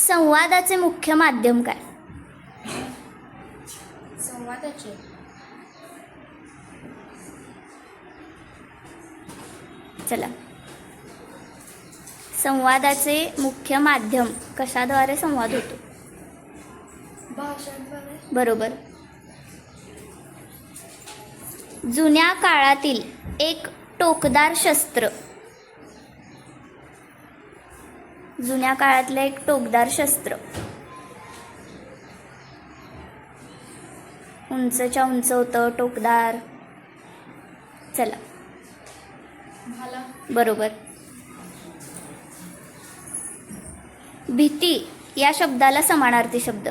संवादाचे मुख्य माध्यम काय? संवादाचे चला, संवादाचे मुख्य माध्यम कशाद्वारे संवाद होतो? भाषाद्वारे. बरोबर. जुन्या काळातील एक टोकदार शस्त्र. जुन्या काळातलं एक टोकदार शस्त्र. उंचच्या उंच होतं, टोकदार. चला, भाला. बरोबर. भीती या शब्दाला समानार्थी शब्द.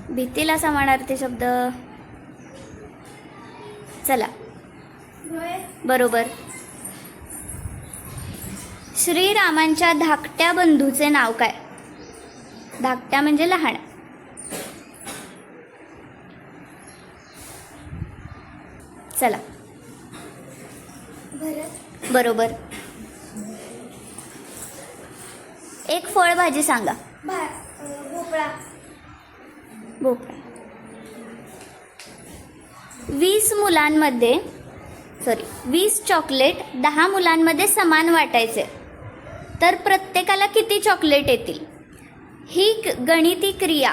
भीतीला समानार्थी शब्द. चला, बरोबर. श्रीरामांच्या धाकट्या बंधूचे नाव काय? धाकट्या म्हणजे लहान. चला, भरत. बरोबर. एक फळभाजी सांगा. भोपळा. भोपळा. 20 चॉकलेट 10 मुलांमध्ये समान वाटायचे, तर प्रत्येकाला किती चॉकलेट येतील? ही गणिती क्रिया,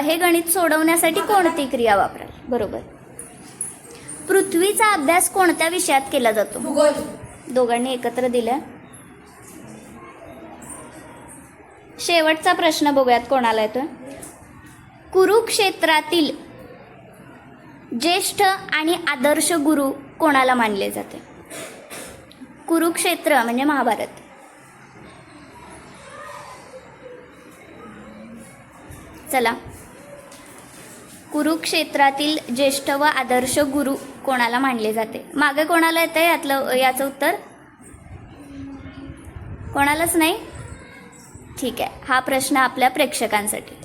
हे गणित सोडवण्यासाठी कोणती क्रिया वापराल? बरोबर. पृथ्वीचा अभ्यास कोणत्या विषयात केला जातो? भूगोल. दोघांनी एकत्र दिलं. शेवटचा प्रश्न बघूयात कोणाला येतोय. कुरुक्षेत्रातील ज्येष्ठ आणि आदर्श गुरु कोणाला मानले जाते? कुरुक्षेत्र म्हणजे महाभारत. चला, कुरुक्षेत्रातील ज्येष्ठ व आदर्श गुरु कोणाला मानले जाते? मागे कोणाला येतंय याचं उत्तर? कोणालाच नाही? ठीक आहे, हा प्रश्न आपल्या प्रेक्षकांसाठी.